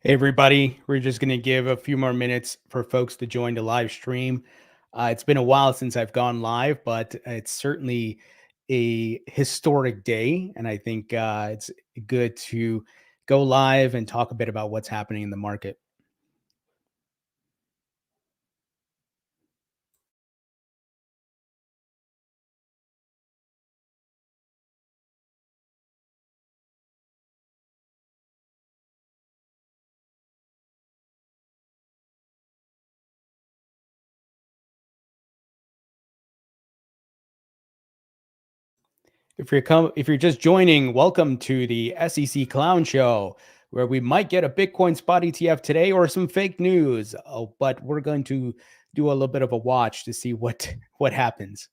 Hey, everybody. We're just going to give a few more minutes for folks to join the live stream. It's been a while since I've gone live, but it's certainly a historic day. And I think it's good to go live and talk a bit about what's happening in the market. If you're just joining, welcome to the SEC Clown Show, where we might get a Bitcoin spot ETF today or some fake news. Oh, but we're going to do a little bit of a watch to see what happens.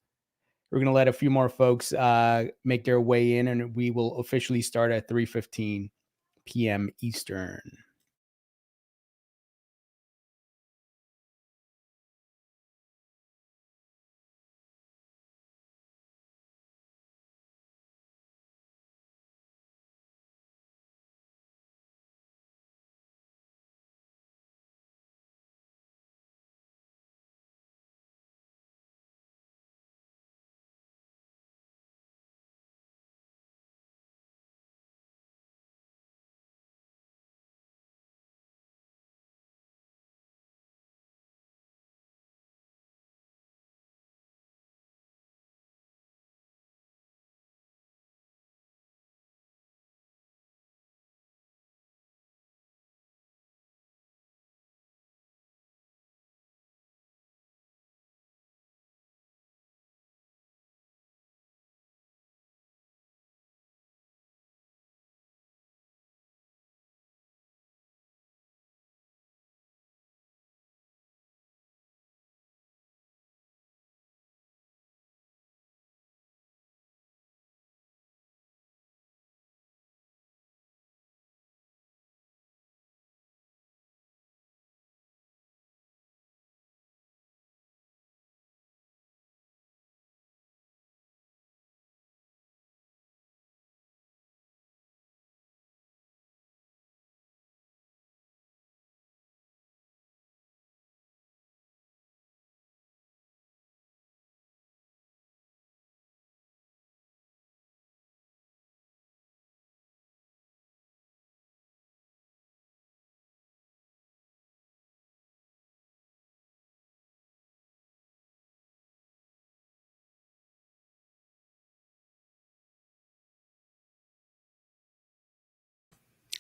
We're going to let a few more folks make their way in, and we will officially start at 3:15 p.m. Eastern.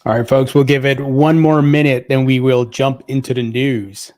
All right, folks, we'll give it one more minute, then we will jump into the news.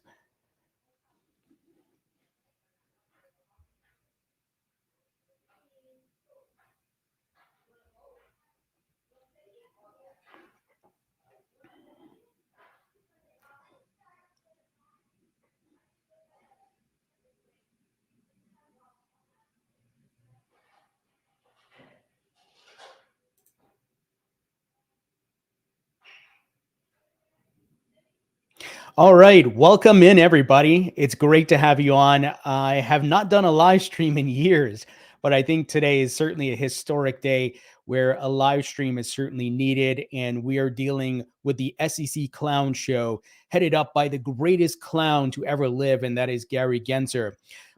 All right, welcome in, everybody. It's great to have you on. I have not done a live stream in years, but I think today is certainly a historic day where a live stream is certainly needed. And we are dealing with the SEC Clown Show, headed up by the greatest clown to ever live, and that is Gary Gensler.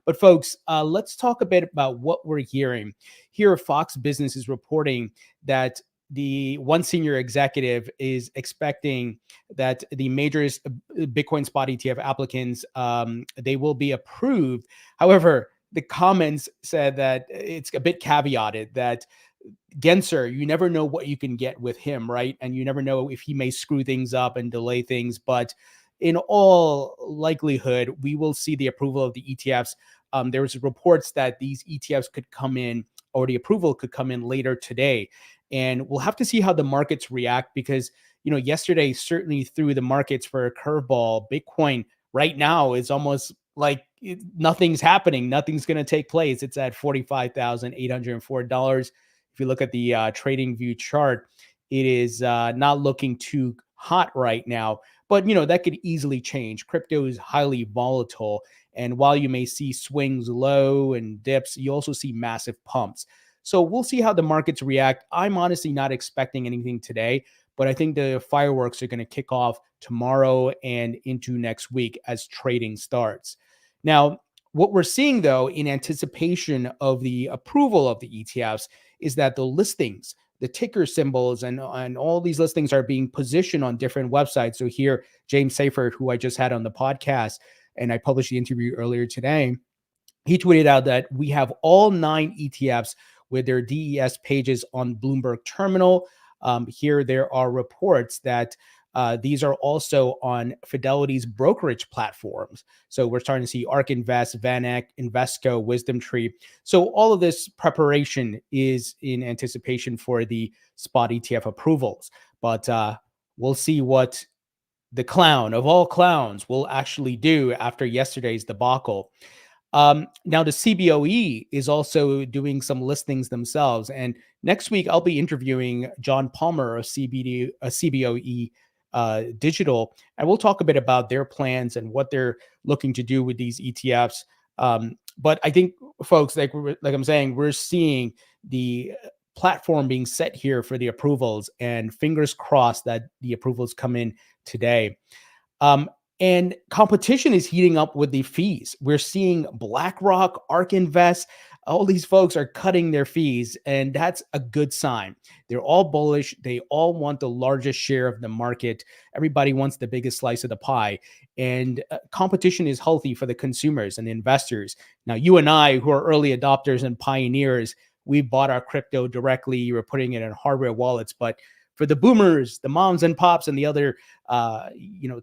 But, folks, let's talk a bit about what we're hearing. Here, Fox Business is reporting that the one senior executive is expecting that the major Bitcoin spot ETF applicants, they will be approved. However, the comments said that it's a bit caveated that Gensler, you never know what you can get with him, right? And you never know if he may screw things up and delay things. But in all likelihood, we will see the approval of the ETFs. There was reports that these ETFs could come in, or the approval could come in later today. And we'll have to see how the markets react because, yesterday certainly threw the markets for a curveball. Bitcoin right now is almost like nothing's happening. Nothing's going to take place. It's at $45,804. If you look at the trading view chart, it is not looking too hot right now. But, that could easily change. Crypto is highly volatile. And while you may see swings low and dips, you also see massive pumps. So we'll see how the markets react. I'm honestly not expecting anything today, but I think the fireworks are going to kick off tomorrow and into next week as trading starts. Now, what we're seeing, though, in anticipation of the approval of the ETFs is that the listings, the ticker symbols, and all these listings are being positioned on different websites. So here, James Seyfert, who I just had on the podcast, and I published the interview earlier today, he tweeted out that we have all 9 ETFs with their DES pages on Bloomberg Terminal. Here, there are reports that these are also on Fidelity's brokerage platforms. So we're starting to see ARK Invest, VanEck, Invesco, WisdomTree. So all of this preparation is in anticipation for the spot ETF approvals. But we'll see what the clown of all clowns will actually do after yesterday's debacle. Now, the CBOE is also doing some listings themselves. And next week, I'll be interviewing John Palmer of CBOE Digital, and we'll talk a bit about their plans and what they're looking to do with these ETFs. But I think, folks, like I'm saying, we're seeing the platform being set here for the approvals, and fingers crossed that the approvals come in today. And competition is heating up with the fees. We're seeing BlackRock, ARK Invest, all these folks are cutting their fees, and that's a good sign. They're all bullish. They all want the largest share of the market. Everybody wants the biggest slice of the pie. And competition is healthy for the consumers and investors. Now, you and I, who are early adopters and pioneers, we bought our crypto directly. We're putting it in hardware wallets. But for the boomers, the moms and pops, and the other,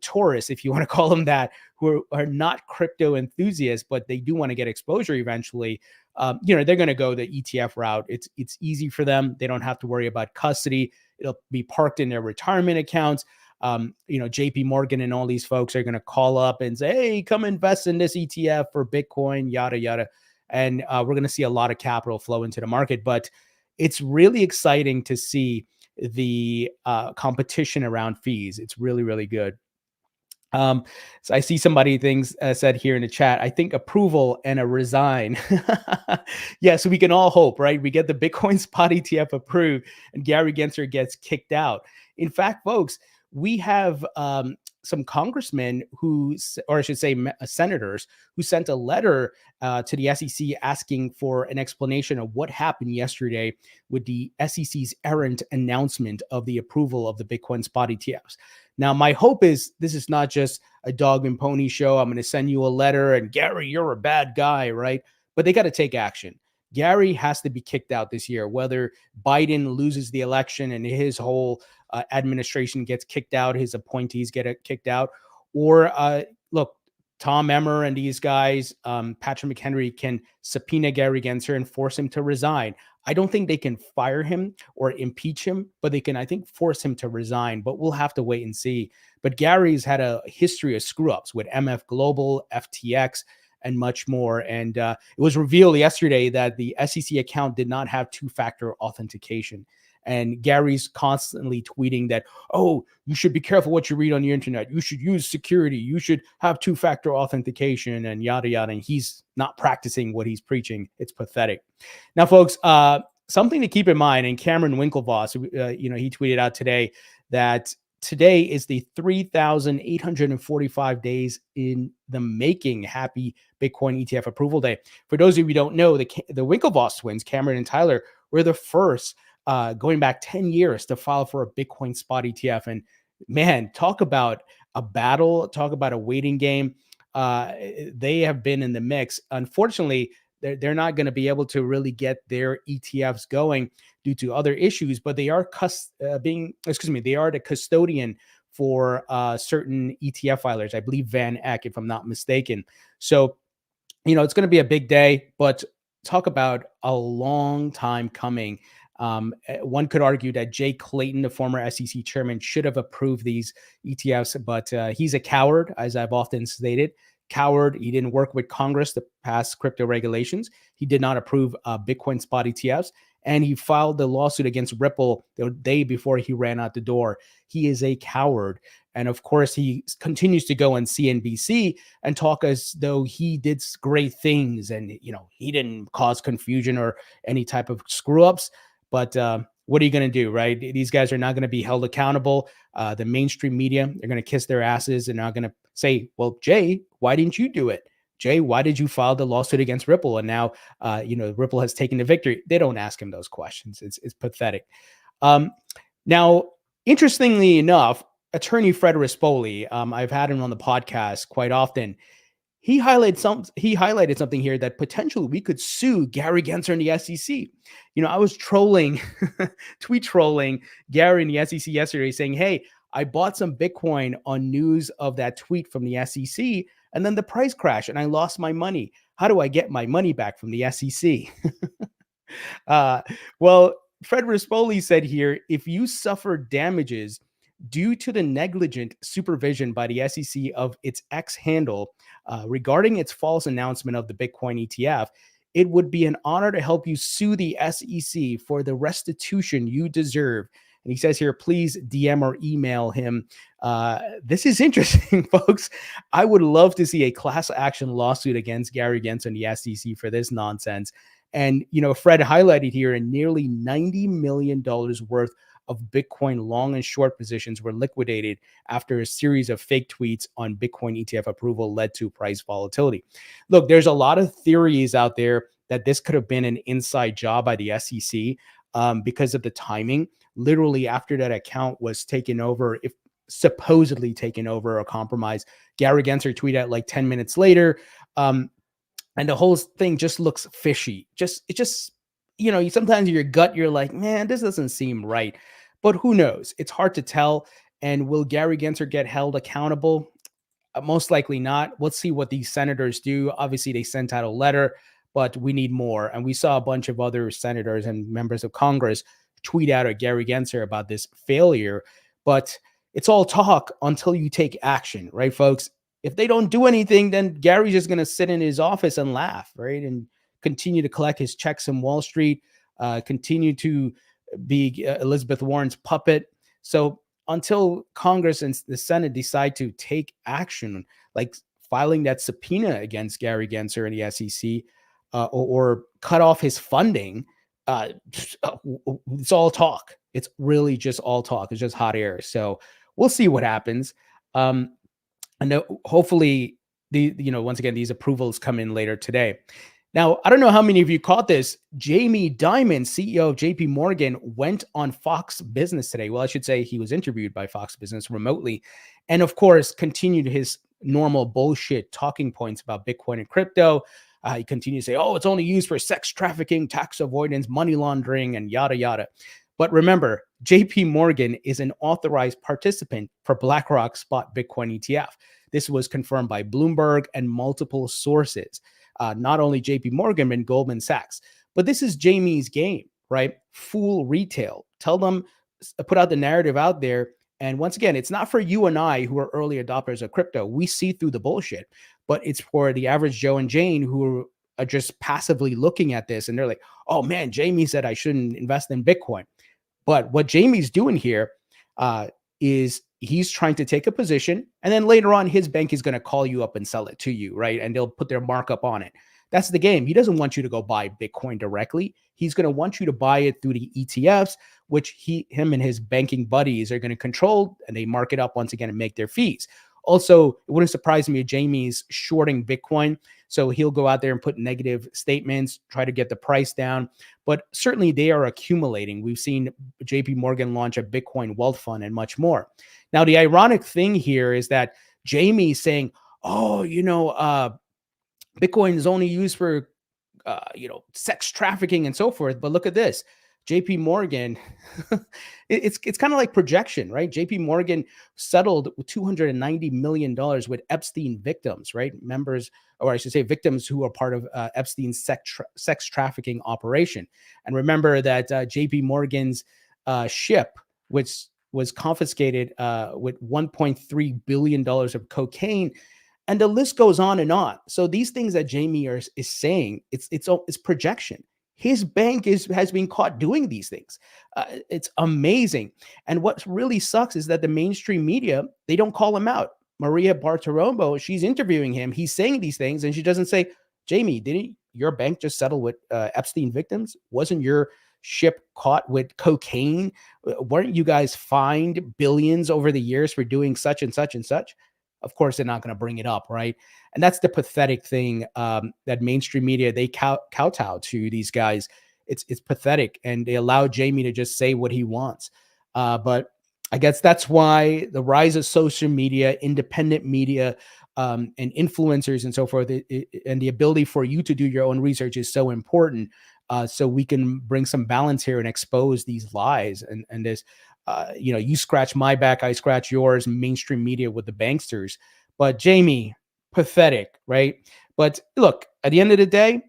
tourists, if you want to call them that, who are not crypto enthusiasts, but they do want to get exposure eventually, they're going to go the ETF route. It's easy for them. They don't have to worry about custody. It'll be parked in their retirement accounts. JP Morgan and all these folks are going to call up and say, hey, come invest in this ETF for Bitcoin, yada, yada. And we're going to see a lot of capital flow into the market. But it's really exciting to see the competition around fees. It's really, really good. So I see somebody said here in the chat, I think approval and a resign. Yes, we can all hope, right? We get the Bitcoin spot ETF approved and Gary Gensler gets kicked out. In fact, folks, we have some congressmen or I should say senators, who sent a letter to the SEC asking for an explanation of what happened yesterday with the SEC's errant announcement of the approval of the Bitcoin spot ETFs. Now, my hope is this is not just a dog and pony show. I'm going to send you a letter and Gary, you're a bad guy, right? But they got to take action. Gary has to be kicked out this year, whether Biden loses the election and his whole administration gets kicked out, his appointees get kicked out, or look, Tom Emmer and these guys, Patrick McHenry, can subpoena Gary Gensler and force him to resign. I don't think they can fire him or impeach him, but they can, I think, force him to resign. But we'll have to wait and see. But Gary's had a history of screw-ups with MF Global, FTX, and much more. And it was revealed yesterday that the SEC account did not have two-factor authentication. And Gary's constantly tweeting that, oh, you should be careful what you read on the internet. You should use security. You should have two-factor authentication and yada, yada. And he's not practicing what he's preaching. It's pathetic. Now, folks, something to keep in mind, and Cameron Winklevoss, he tweeted out today that today is the 3,845 days in the making. Happy Bitcoin ETF approval day. For those of you who don't know, the Winklevoss twins, Cameron and Tyler, were the first going back 10 years to file for a Bitcoin spot ETF. And man, talk about a battle, talk about a waiting game. They have been in the mix. Unfortunately, they're not going to be able to really get their ETFs going due to other issues, but they are they are the custodian for certain ETF filers. I believe VanEck, if I'm not mistaken. So, it's going to be a big day, but talk about a long time coming. One could argue that Jay Clayton, the former SEC chairman, should have approved these ETFs, but he's a coward, as I've often stated. Coward. He didn't work with Congress to pass crypto regulations. He did not approve Bitcoin spot ETFs, and he filed the lawsuit against Ripple the day before he ran out the door. He is a coward. And of course, he continues to go on CNBC and talk as though he did great things and, he didn't cause confusion or any type of screw ups. But what are you going to do, right? These guys are not going to be held accountable. The mainstream media, they're going to kiss their asses and not going to say, well, Jay, why didn't you do it? Jay, why did you file the lawsuit against Ripple? And now, Ripple has taken the victory. They don't ask him those questions. It's pathetic. Now, interestingly enough, attorney Fred Rispoli, I've had him on the podcast quite often. He highlighted something here that potentially we could sue Gary Gensler and the SEC. I was trolling, tweet trolling Gary and the SEC yesterday saying, hey, I bought some Bitcoin on news of that tweet from the SEC, and then the price crashed and I lost my money. How do I get my money back from the SEC? Well, Fred Rispoli said here, if you suffer damages due to the negligent supervision by the SEC of its X handle regarding its false announcement of the Bitcoin ETF, it would be an honor to help you sue the SEC for the restitution you deserve. And he says here, please DM or email him. This is interesting, folks. I would love to see a class action lawsuit against Gary Gensler and the SEC for this nonsense. And, Fred highlighted here, nearly $90 million worth of Bitcoin long and short positions were liquidated after a series of fake tweets on Bitcoin ETF approval led to price volatility. Look, there's a lot of theories out there that this could have been an inside job by the SEC because of the timing. Literally after that account was taken over, if supposedly taken over or compromised, Gary Gensler tweeted out like 10 minutes later. And the whole thing just looks fishy. Sometimes in your gut, you're like, man, this doesn't seem right. But who knows? It's hard to tell. And will Gary Gensler get held accountable? Most likely not. Let's see what these senators do. Obviously, they sent out a letter, but we need more. And we saw a bunch of other senators and members of Congress tweet out at Gary Gensler about this failure. But it's all talk until you take action, right, folks? If they don't do anything, then Gary's just going to sit in his office and laugh, right? And continue to collect his checks in Wall Street, continue to be Elizabeth Warren's puppet. So until Congress and the Senate decide to take action, like filing that subpoena against Gary Gensler and the SEC, or cut off his funding, it's all talk. It's really just all talk. It's just hot air. So we'll see what happens. And hopefully, once again, these approvals come in later today. Now, I don't know how many of you caught this. Jamie Dimon, CEO of JP Morgan, went on Fox Business today. Well, I should say he was interviewed by Fox Business remotely. And of course, continued his normal bullshit talking points about Bitcoin and crypto. He continues to say, oh, it's only used for sex trafficking, tax avoidance, money laundering, and yada, yada. But remember, JP Morgan is an authorized participant for BlackRock's Spot Bitcoin ETF. This was confirmed by Bloomberg and multiple sources. Not only JP Morgan, but Goldman Sachs. But this is Jamie's game, right? Fool retail. Tell them, put out the narrative out there. And once again, it's not for you and I who are early adopters of crypto. We see through the bullshit, but it's for the average Joe and Jane who are just passively looking at this. And they're like, oh man, Jamie said I shouldn't invest in Bitcoin. But what Jamie's doing here is he's trying to take a position, and then later on, his bank is going to call you up and sell it to you, right? And they'll put their markup on it. That's the game. He doesn't want you to go buy Bitcoin directly. He's going to want you to buy it through the ETFs, which him and his banking buddies are going to control, and they mark it up once again and make their fees. Also, it wouldn't surprise me if Jamie's shorting Bitcoin. So he'll go out there and put negative statements, try to get the price down. But certainly they are accumulating. We've seen JP Morgan launch a Bitcoin wealth fund and much more. Now, the ironic thing here is that Jamie's saying, oh, Bitcoin is only used for, sex trafficking and so forth. But look at this. JP Morgan, it's kind of like projection, right? JP Morgan settled with $290 million with Epstein victims, right? Members, or I should say victims who are part of Epstein's sex trafficking operation. And remember that JP Morgan's ship, which was confiscated with $1.3 billion of cocaine, and the list goes on and on. So these things that Jamie is saying, it's projection. His bank has been caught doing these things. It's amazing. And what really sucks is that the mainstream media, they don't call him out. Maria Bartiromo, she's interviewing him. He's saying these things, and she doesn't say, Jamie, didn't your bank just settle with Epstein victims? Wasn't your ship caught with cocaine? Weren't you guys fined billions over the years for doing such and such and such? Of course, they're not going to bring it up, right? And that's the pathetic thing, that mainstream media, they kowtow to these guys. It's pathetic, and they allow Jamie to just say what he wants. But I guess that's why the rise of social media, independent media, and influencers and so forth, and the ability for you to do your own research is so important. So we can bring some balance here and expose these lies and this. You scratch my back, I scratch yours. Mainstream media with the banksters, but Jamie, pathetic, right? But look, at the end of the day,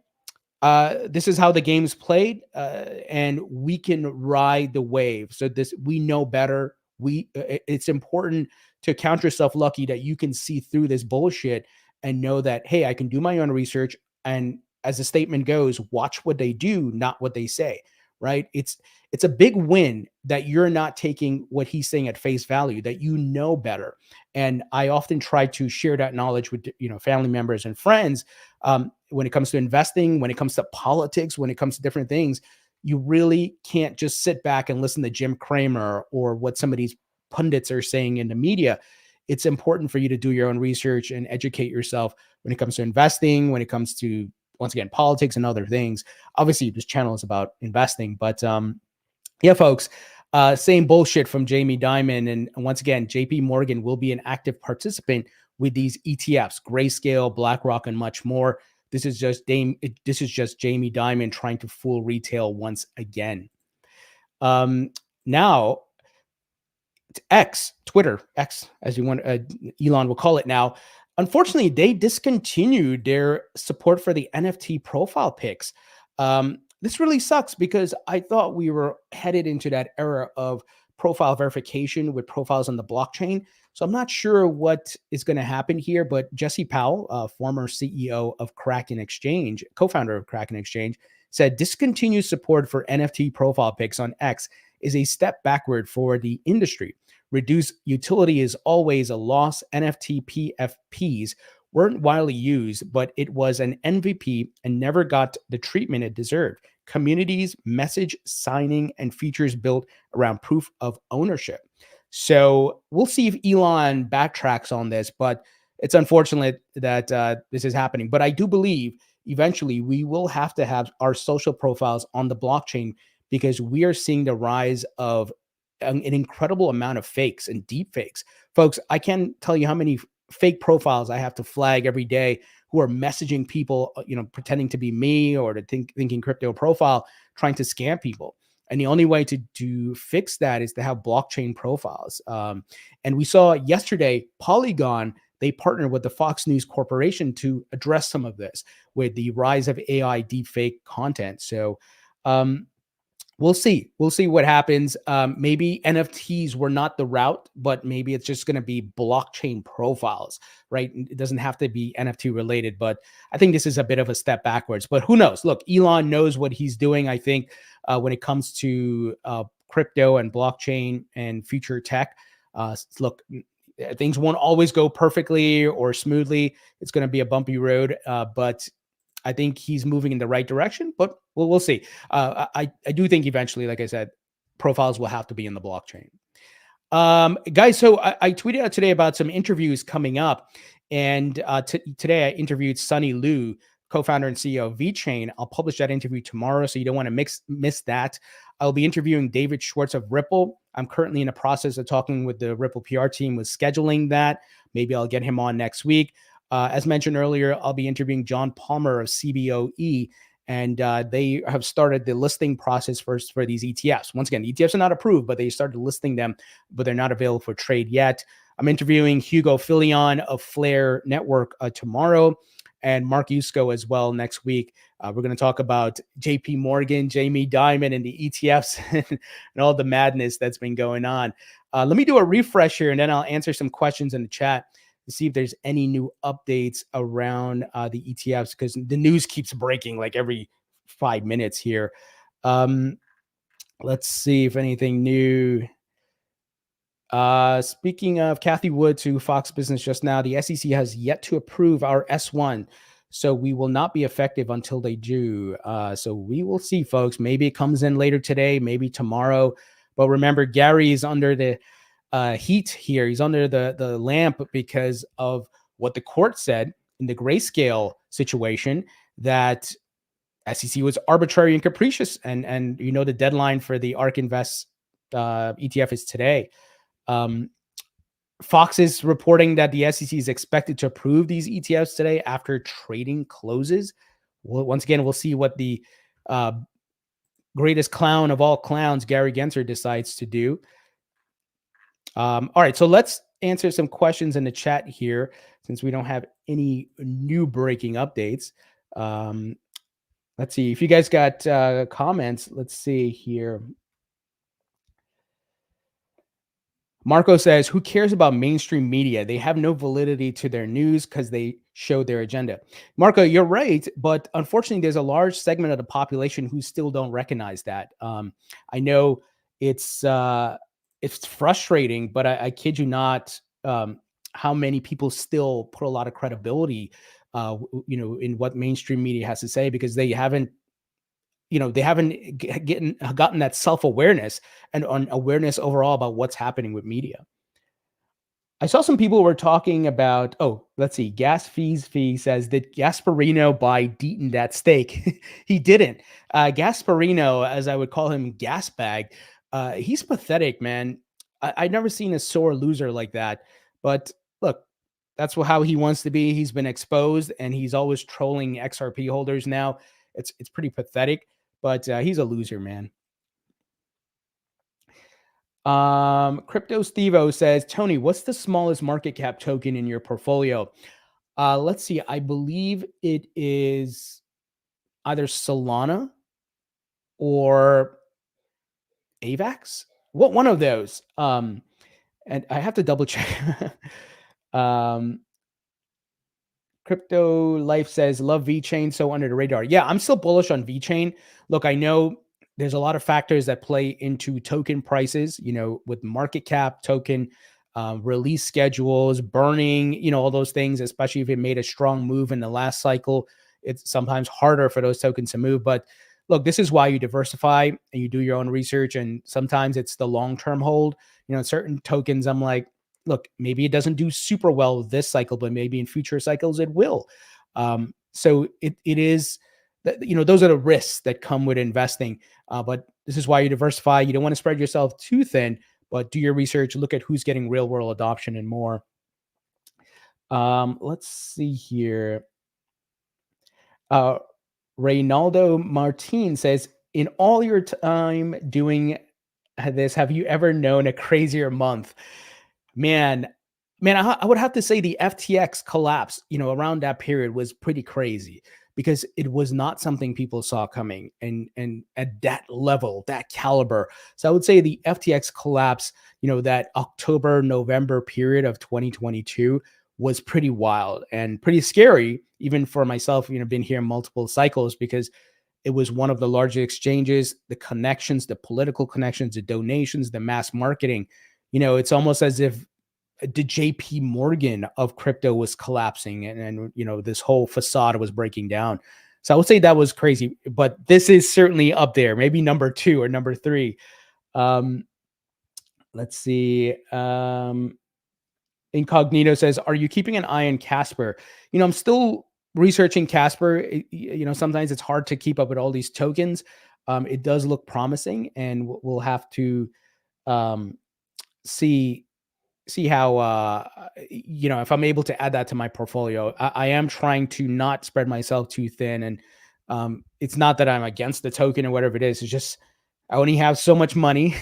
this is how the game's played, and we can ride the wave. So we know better. It's important to count yourself lucky that you can see through this bullshit and know that, hey, I can do my own research. And as the statement goes, watch what they do, not what they say. Right? It's a big win that you're not taking what he's saying at face value, that you know better. And I often try to share that knowledge with family members and friends. When it comes to investing, when it comes to politics, when it comes to different things, you really can't just sit back and listen to Jim Cramer or what some of these pundits are saying in the media. It's important for you to do your own research and educate yourself when it comes to investing, when it comes to, once again, politics and other things. Obviously, this channel is about investing, but yeah, folks, same bullshit from Jamie Dimon. And once again, JP Morgan will be an active participant with these ETFs, Grayscale, BlackRock, and much more. This is just Jamie Dimon trying to fool retail once again. Now, Twitter, X, as you want, Elon will call it now. Unfortunately, they discontinued their support for the NFT profile pics. This really sucks because I thought we were headed into that era of profile verification with profiles on the blockchain. So I'm not sure what is going to happen here, but Jesse Powell, former CEO of Kraken Exchange, co-founder of Kraken Exchange, said discontinued support for NFT profile pics on X is a step backward for the industry. Reduced utility is always a loss. NFT PFPs weren't widely used, but it was an MVP and never got the treatment it deserved. Communities, message signing, and features built around proof of ownership. So we'll see if Elon backtracks on this, but it's unfortunate that this is happening. But I do believe eventually we will have to have our social profiles on the blockchain because we are seeing the rise of an incredible amount of fakes and deep fakes. Folks, I can't tell you how many fake profiles I have to flag every day who are messaging people, pretending to be me or the thinking crypto profile, trying to scam people. And the only way to fix that is to have blockchain profiles. And we saw yesterday, Polygon, they partnered with the Fox News Corporation to address some of this with the rise of AI deepfake content. So we'll see. We'll see what happens. Maybe NFTs were not the route, but maybe it's just going to be blockchain profiles, right? It doesn't have to be NFT related, but I think this is a bit of a step backwards. But who knows? Look, Elon knows what he's doing, I think, when it comes to crypto and blockchain and future tech. Look, things won't always go perfectly or smoothly. It's going to be a bumpy road, but I think he's moving in the right direction, but we'll see. I do think eventually, like I said, profiles will have to be in the blockchain. Guys, so I tweeted out today about some interviews coming up, and today I interviewed Sunny Liu, co-founder and CEO of VeChain. I'll publish that interview tomorrow, so you don't want to miss that. I'll be interviewing David Schwartz of Ripple. I'm currently in the process of talking with the Ripple PR team with scheduling that. Maybe I'll get him on next week. As mentioned earlier, I'll be interviewing John Palmer of CBOE, and they have started the listing process for these ETFs. Once again, ETFs are not approved, but they started listing them, but they're not available for trade yet. I'm interviewing Hugo Filion of Flare Network tomorrow, and Mark Yusko as well next week. We're going to talk about JP Morgan, Jamie Dimon, and the ETFs and all the madness that's been going on. Let me do a refresh here, and then I'll answer some questions in the chat to see if there's any new updates around the ETFs, because the news keeps breaking like every 5 minutes here. Let's see if anything new. Speaking of Kathy Wood to Fox Business just now, the SEC has yet to approve our S1. So we will not be effective until they do. So we will see, folks. Maybe it comes in later today, maybe tomorrow. But remember, Gary is under the heat here. He's under the lamp because of what the court said in the grayscale situation, that SEC was arbitrary and capricious, and the deadline for the ARK Invest ETF is today. Fox is reporting that the SEC is expected to approve these ETFs today after trading closes. Once again, we'll see what the greatest clown of all clowns, Gary Gensler, decides to do. All right, so let's answer some questions in the chat here, since we don't have any new breaking updates. Let's see if you guys got comments. Let's see here. Marco says, who cares about mainstream media? They have no validity to their news because they show their agenda. Marco, you're right. But unfortunately, there's a large segment of the population who still don't recognize that. I know it's frustrating, but I kid you not, how many people still put a lot of credibility, in what mainstream media has to say, because they haven't gotten that self-awareness and on awareness overall about what's happening with media. I saw some people were talking about, let's see, Gas Fees Fee says, did Gasparino buy Deaton that stake? He didn't. Gasparino, as I would call him, Gasbag, he's pathetic, man. I've never seen a sore loser like that. But look, that's how he wants to be. He's been exposed, and he's always trolling XRP holders now. It's pretty pathetic. But he's a loser, man. Crypto Stevo says, Tony, what's the smallest market cap token in your portfolio? Let's see. I believe it is either Solana or AVAX. One of those. And I have to double check. Crypto Life says, love VeChain, so under the radar. Yeah, I'm still bullish on VeChain. Look, I know there's a lot of factors that play into token prices, with market cap, token release schedules, burning, all those things, especially if it made a strong move in the last cycle. It's sometimes harder for those tokens to move. But look, this is why you diversify and you do your own research. And sometimes it's the long-term hold. Certain tokens, I'm like, look, maybe it doesn't do super well this cycle, but maybe in future cycles it will. So it is, those are the risks that come with investing. But this is why you diversify. You don't want to spread yourself too thin, but do your research, look at who's getting real world adoption and more. Let's see here. Reynaldo Martin says, in all your time doing this, have you ever known a crazier month? Man, I would have to say the FTX collapse, around that period was pretty crazy, because it was not something people saw coming, and at that level, that caliber. So I would say the FTX collapse, that October, November period of 2022 was pretty wild and pretty scary, even for myself, been here multiple cycles, because it was one of the largest exchanges, the connections, the political connections, the donations, the mass marketing. It's almost as if the JP Morgan of crypto was collapsing, and this whole facade was breaking down. So I would say that was crazy, but this is certainly up there, maybe number 2 or number 3. Let's see. Incognito says, are you keeping an eye on Casper? I'm still researching Casper. Sometimes it's hard to keep up with all these tokens. It does look promising, and we'll have to see how if I'm able to add that to my portfolio. I am trying to not spread myself too thin, and it's not that I'm against the token or whatever it is. It's just I only have so much money,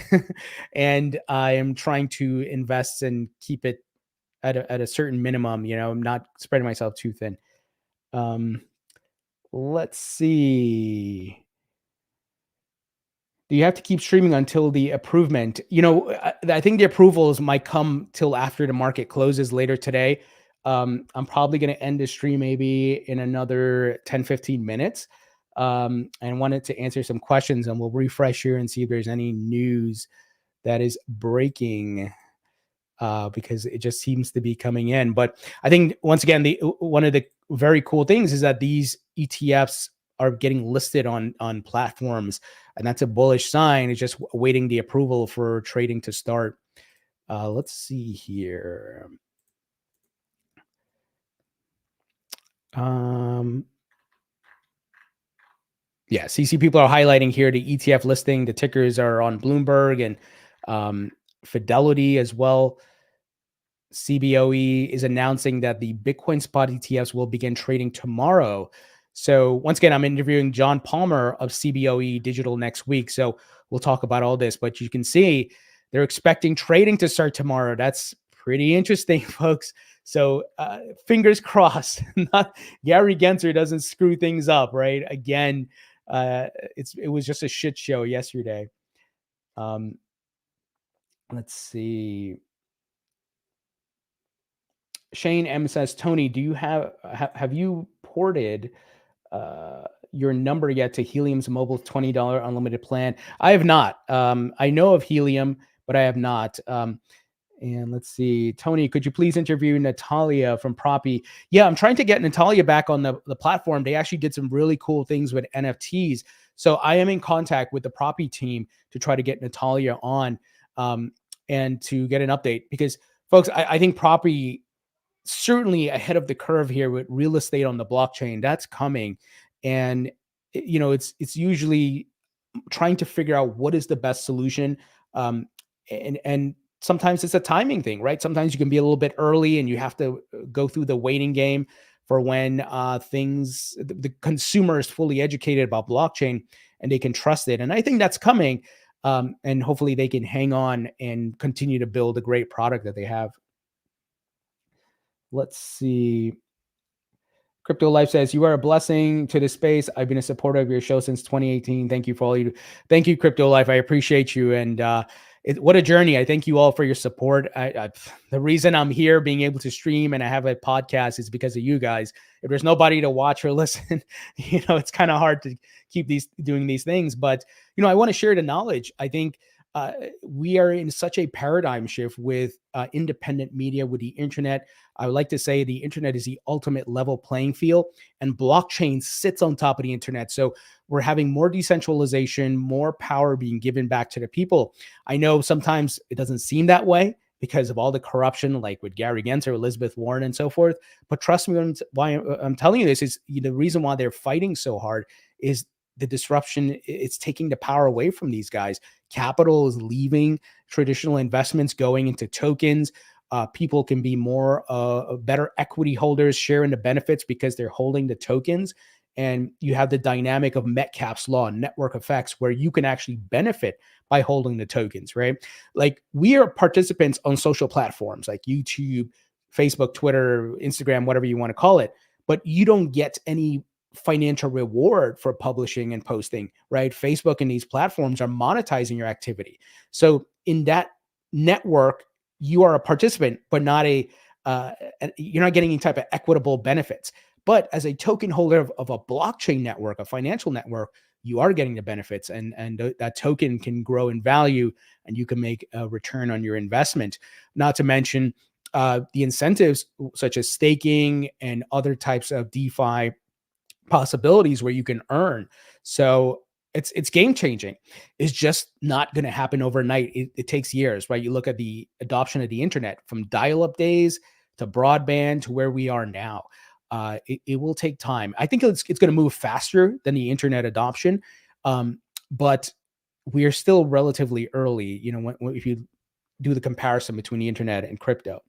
and I am trying to invest and keep it at a certain minimum. I'm not spreading myself too thin. Let's see. Do you have to keep streaming until the approval? I think the approvals might come till after the market closes later today. I'm probably going to end the stream maybe in another 10-15 minutes. And wanted to answer some questions, and we'll refresh here and see if there's any news that is breaking. because it just seems to be coming in. But I think once again, one of the very cool things is that these ETFs are getting listed on platforms, and that's a bullish sign. It's just awaiting the approval for trading to start. Let's see here. Yeah, CC people are highlighting here the ETF listing. The tickers are on Bloomberg and Fidelity as well. CBOE is announcing that the Bitcoin spot ETFs will begin trading tomorrow. So once again, I'm interviewing John Palmer of CBOE Digital next week. So we'll talk about all this, but you can see they're expecting trading to start tomorrow. That's pretty interesting, folks. So fingers crossed, not Gary Gensler doesn't screw things up, right? Again, it was just a shit show yesterday. Let's see. Shane M says, Tony, do you have you ported your number yet to Helium's mobile $20 unlimited plan? I have not. I know of Helium, but I have not. And let's see, Tony, could you please interview Natalia from Proppy? Yeah, I'm trying to get Natalia back on the platform. They actually did some really cool things with NFTs. So I am in contact with the Proppy team to try to get Natalia on and to get an update, because folks, I think Proppy certainly ahead of the curve here with real estate on the blockchain. That's coming. And it's usually trying to figure out what is the best solution. And sometimes it's a timing thing, right? Sometimes you can be a little bit early and you have to go through the waiting game for when the consumer is fully educated about blockchain and they can trust it. And I think that's coming. And hopefully they can hang on and continue to build a great product that they have. Let's see. Crypto Life says, you are a blessing to this space. I've been a supporter of your show since 2018. Thank you for all you do. Thank you, Crypto Life. I appreciate you. And what a journey. I thank you all for your support. The reason I'm here being able to stream and I have a podcast is because of you guys. If there's nobody to watch or listen, it's kind of hard to keep doing these things. But, I want to share the knowledge. I think we are in such a paradigm shift with independent media, with the internet. I would like to say the internet is the ultimate level playing field, and blockchain sits on top of the internet. So we're having more decentralization, more power being given back to the people. I know sometimes it doesn't seem that way because of all the corruption, like with Gary Gensler, Elizabeth Warren, and so forth. But trust me, why I'm telling you this is the reason why they're fighting so hard is the disruption. It's taking the power away from these guys. Capital is leaving traditional investments, going into tokens. People can be more better equity holders, sharing the benefits because they're holding the tokens. And you have the dynamic of Metcalfe's law and network effects where you can actually benefit by holding the tokens, right? Like we are participants on social platforms like YouTube, Facebook, Twitter, Instagram, whatever you want to call it, but you don't get any financial reward for publishing and posting, right? Facebook and these platforms are monetizing your activity. So in that network, you are a participant, but not you're not getting any type of equitable benefits. But as a token holder of a blockchain network, a financial network, you are getting the benefits, and that token can grow in value, and you can make a return on your investment. Not to mention the incentives such as staking and other types of DeFi possibilities where you can earn. So it's game changing. It's just not going to happen overnight. It takes years, right? You look at the adoption of the internet from dial-up days to broadband to where we are now. It will take time. I think it's going to move faster than the internet adoption, but we are still relatively early. If you do the comparison between the internet and crypto.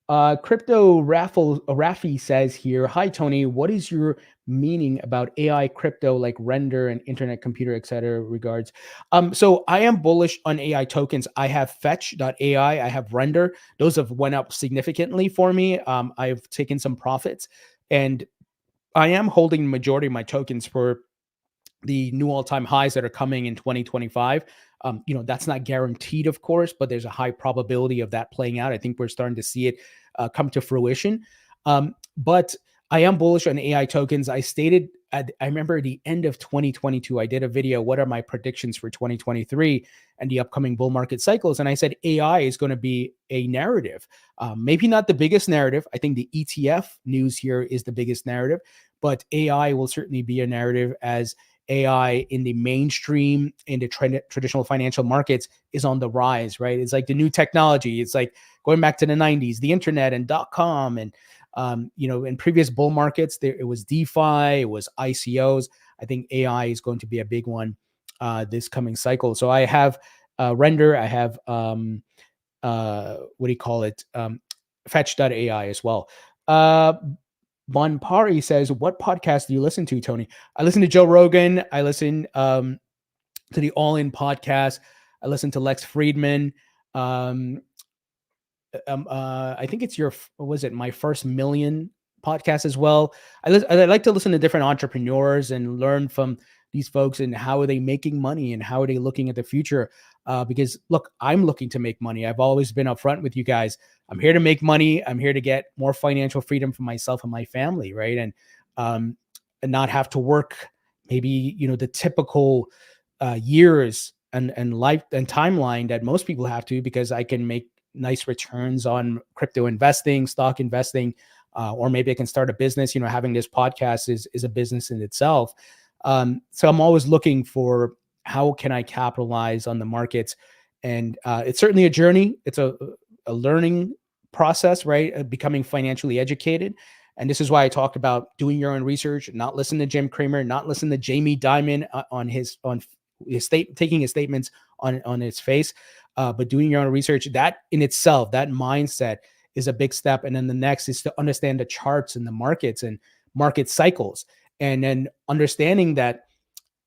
Crypto Raffi says here, hi, Tony, what is your meaning about AI crypto like render and internet computer, etc. regards? So I am bullish on AI tokens. I have fetch.ai, I have render. Those have went up significantly for me. I've taken some profits, and I am holding the majority of my tokens for the new all-time highs that are coming in 2025. That's not guaranteed, of course, but there's a high probability of that playing out. I think we're starting to see it come to fruition. But I am bullish on AI tokens. I stated, I remember at the end of 2022, I did a video, what are my predictions for 2023 and the upcoming bull market cycles? And I said AI is going to be a narrative. Maybe not the biggest narrative. I think the ETF news here is the biggest narrative, but AI will certainly be a narrative as AI in the mainstream, in the traditional financial markets is on the rise, right? It's like the new technology. It's like going back to the 90s, the internet and .com and in previous bull markets, it was DeFi, it was ICOs. I think AI is going to be a big one this coming cycle. So I have Render, I have what do you call it? Fetch.ai as well. Bonpari says, what podcast do you listen to, Tony? I listen to Joe Rogan. I listen to the All In podcast. I listen to Lex Friedman. I think it's my first million podcast as well. I like to listen to different entrepreneurs and learn from these folks and how are they making money and how are they looking at the future? Because look, I'm looking to make money. I've always been upfront with you guys. I'm here to make money. I'm here to get more financial freedom for myself and my family, right? And not have to work maybe the typical years and life and timeline that most people have to, because I can make nice returns on crypto investing, stock investing, or maybe I can start a business. Having this podcast is a business in itself. So I'm always looking for how can I capitalize on the markets, and it's certainly a journey. It's a learning process, right? Becoming financially educated. And this is why I talked about doing your own research, not listen to Jim Cramer, not listen to Jamie Dimon on his taking his statements on its face, but doing your own research. That in itself, that mindset is a big step. And then the next is to understand the charts and the markets and market cycles, and then understanding that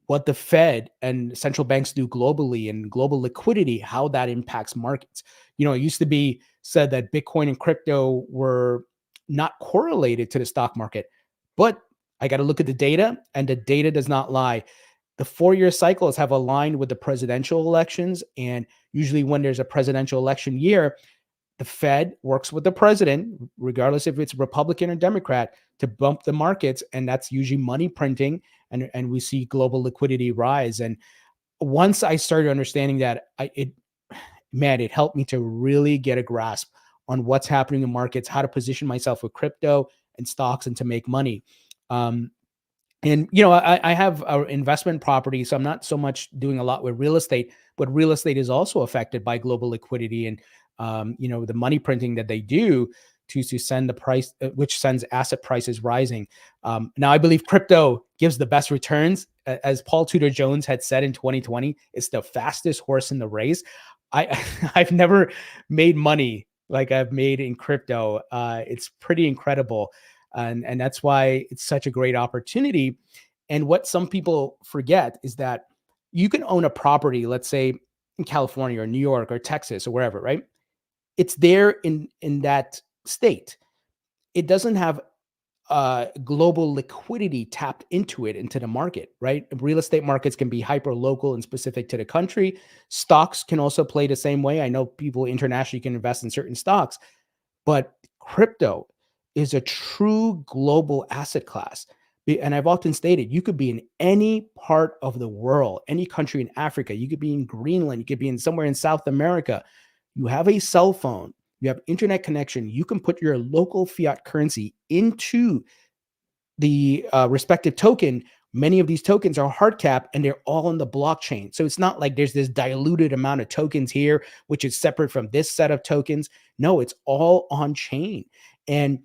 what the Fed and central banks do globally and global liquidity, how that impacts markets. It used to be said that Bitcoin and crypto were not correlated to the stock market, but I got to look at the data, and the data does not lie. The 4-year cycles have aligned with the presidential elections. And usually when there's a presidential election year, the Fed works with the president, regardless if it's Republican or Democrat, to bump the markets. And that's usually money printing. And we see global liquidity rise. And once I started understanding that, it helped me to really get a grasp on what's happening in markets, how to position myself with crypto and stocks and to make money. And, I have an investment property, so I'm not so much doing a lot with real estate, but real estate is also affected by global liquidity and, the money printing that they do to send the price, which sends asset prices rising. Now, I believe crypto gives the best returns. As Paul Tudor Jones had said in 2020, it's the fastest horse in the race. I've never made money like I've made in crypto. It's pretty incredible. And that's why it's such a great opportunity. And what some people forget is that you can own a property, let's say in California or New York or Texas or wherever, right? It's there in that state. It doesn't have global liquidity tapped into it, into the market, right? Real estate markets can be hyper local and specific to the country. Stocks can also play the same way. I know people internationally can invest in certain stocks, but crypto is a true global asset class. And I've often stated, you could be in any part of the world, any country in Africa, you could be in Greenland, you could be in somewhere in South America. You have a cell phone, you have internet connection, you can put your local fiat currency into the respective token. Many of these tokens are hard cap and they're all on the blockchain. So it's not like there's this diluted amount of tokens here, which is separate from this set of tokens. No, it's all on chain. And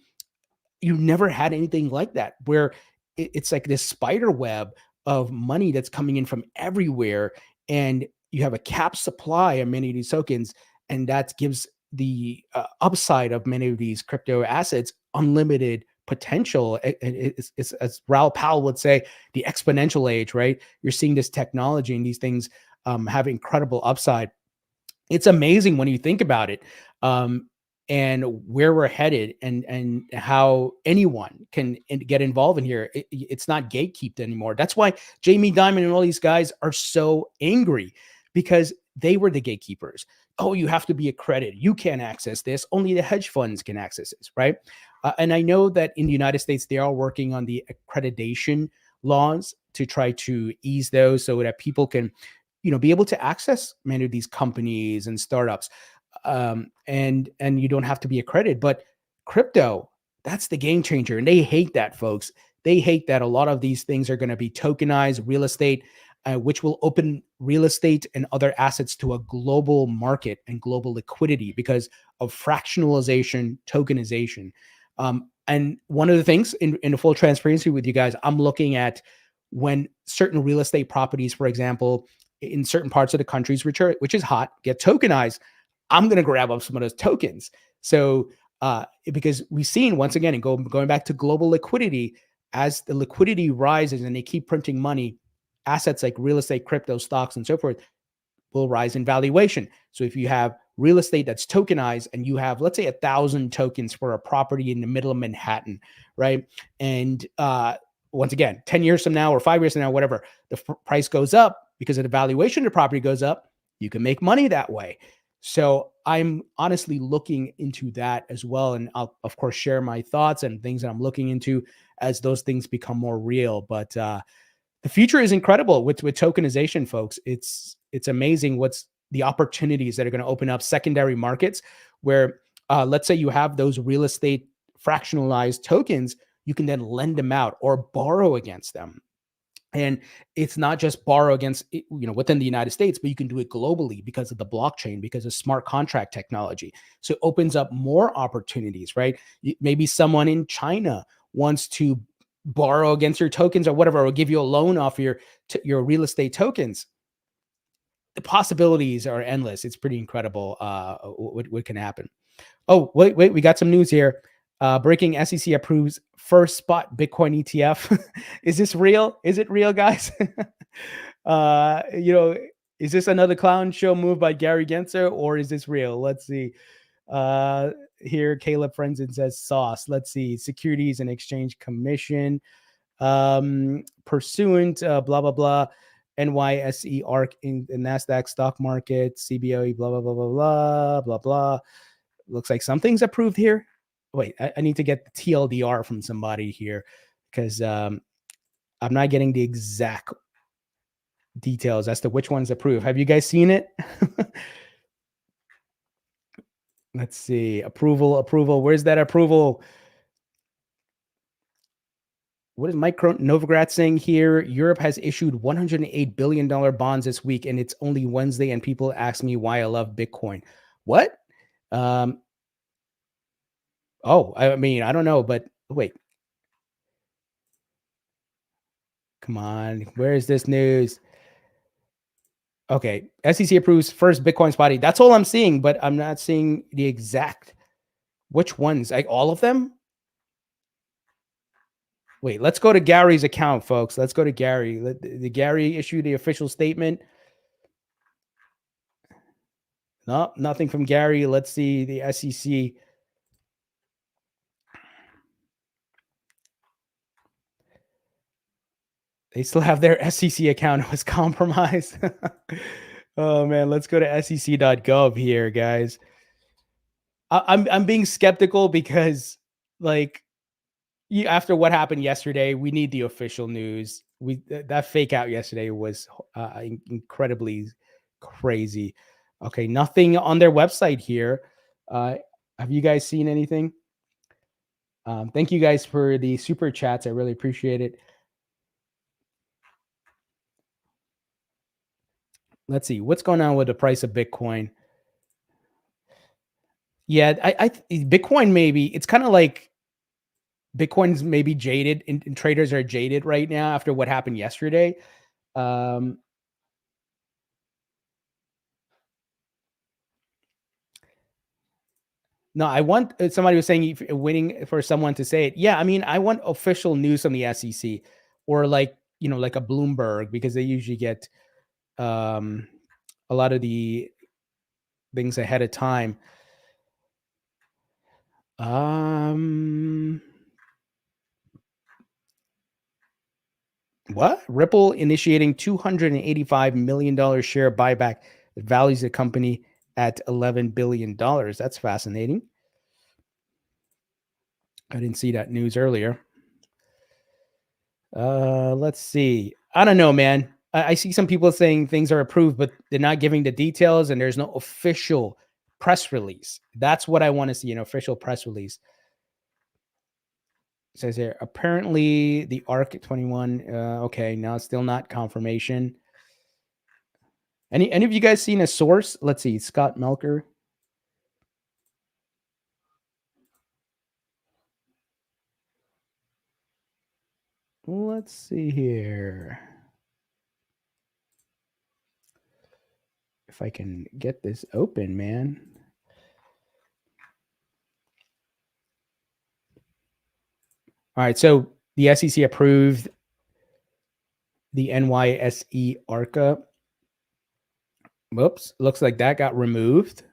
you never had anything like that, where it's like this spider web of money that's coming in from everywhere. And you have a cap supply of many of these tokens. And that gives the upside of many of these crypto assets unlimited potential. It's, as Raoul Powell would say, the exponential age, right? You're seeing this technology and these things have incredible upside. It's amazing when you think about it, and where we're headed, and how anyone can get involved in here. It's not gatekept anymore. That's why Jamie Dimon and all these guys are so angry, because they were the gatekeepers. Oh, you have to be accredited. You can't access this. Only the hedge funds can access this, right? And I know that in the United States, they are working on the accreditation laws to try to ease those so that people can, be able to access many of these companies and startups. And you don't have to be accredited. But crypto, that's the game changer. And they hate that, folks. They hate that a lot of these things are going to be tokenized real estate, which will open real estate and other assets to a global market and global liquidity because of fractionalization, tokenization. And one of the things in full transparency with you guys, I'm looking at when certain real estate properties, for example, in certain parts of the countries, which is hot, get tokenized. I'm going to grab up some of those tokens. So because we've seen, once again, and going back to global liquidity, as the liquidity rises and they keep printing money, assets like real estate, crypto, stocks, and so forth will rise in valuation. So if you have real estate that's tokenized and you have, let's say, 1,000 tokens for a property in the middle of Manhattan, right? And once again, 10 years from now or 5 years from now, whatever, the price goes up because of the valuation of the property goes up, you can make money that way. So I'm honestly looking into that as well. And I'll, of course, share my thoughts and things that I'm looking into as those things become more real. But the future is incredible with tokenization, folks. It's amazing what's the opportunities that are going to open up secondary markets where, let's say you have those real estate fractionalized tokens, you can then lend them out or borrow against them. And it's not just borrow against, within the United States, but you can do it globally because of the blockchain, because of smart contract technology. So it opens up more opportunities, right? Maybe someone in China wants to borrow against your tokens or whatever, or give you a loan off your real estate tokens. The possibilities are endless. It's pretty incredible what can happen. Oh, wait, we got some news here. Breaking: SEC approves first spot Bitcoin ETF. Is this real? Is it real, guys? Is this another clown show move by Gary Gensler, or is this real? Let's see. Here, Caleb Frenzen says sauce. Let's see. Securities and Exchange Commission. Pursuant, blah, blah, blah. NYSE ARC in the NASDAQ stock market, CBOE, blah, blah, blah, blah, blah, blah, blah. Looks like something's approved here. Wait, I need to get the TLDR from somebody here because I'm not getting the exact details as to which one's approved. Have you guys seen it? Let's see. Approval. Where's that approval? What is Mike Novogratz saying here? Europe has issued $108 billion bonds this week, and it's only Wednesday, and people ask me why I love Bitcoin. What? I mean, I don't know, but wait. Come on. Where is this news? Okay. SEC approves first Bitcoin spotty. That's all I'm seeing, but I'm not seeing the exact which ones. Like all of them? Wait, let's go to Gary's account, folks. Let's go to Gary. Did Gary issue the official statement? No, nothing from Gary. Let's see the SEC. They still have their SEC account. It was compromised. Oh man, let's go to sec.gov here, guys. I'm being skeptical because, like, after what happened yesterday, we need the official news. That fake out yesterday was incredibly crazy. Okay, nothing on their website here. Have you guys seen anything? Thank you guys for the super chats. I really appreciate it. Let's see what's going on with the price of Bitcoin. Yeah, Bitcoin maybe it's kind of like Bitcoin's maybe jaded, and traders are jaded right now after what happened yesterday. No, I want somebody was saying waiting for someone to say it. Yeah, I mean, I want official news from the SEC or like a Bloomberg because they usually get a lot of the things ahead of time. What? Ripple initiating $285 million share buyback that values the company at $11 billion. That's fascinating. I didn't see that news earlier. Let's see. I don't know, man. I see some people saying things are approved, but they're not giving the details, and there's no official press release. That's what I want to see, an official press release. It says here, apparently the ARC 21. Okay, now it's still not confirmation. Any of you guys seen a source? Let's see, Scott Melker. Let's see here. If I can get this open, man. All right, so the SEC approved the NYSE ARCA. Whoops, looks like that got removed.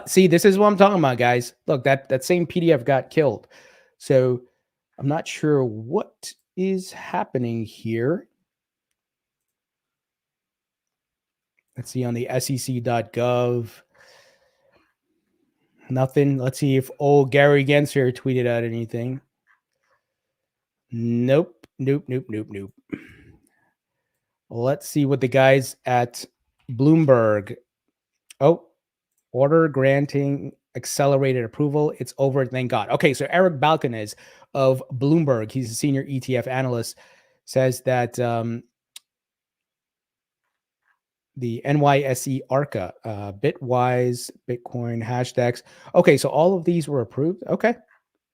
See, this is what I'm talking about, guys. Look, that same PDF got killed. So I'm not sure what is happening here. Let's see on the sec.gov. Nothing. Let's see if old Gary Gensler tweeted out anything. Nope. Let's see what the guys at Bloomberg. Oh, order granting accelerated approval. It's over. Thank God. Okay, so Eric Balcones of Bloomberg, he's a senior ETF analyst, says that the NYSE ARCA, Bitwise, Bitcoin, Hashdex. Okay, so all of these were approved. Okay.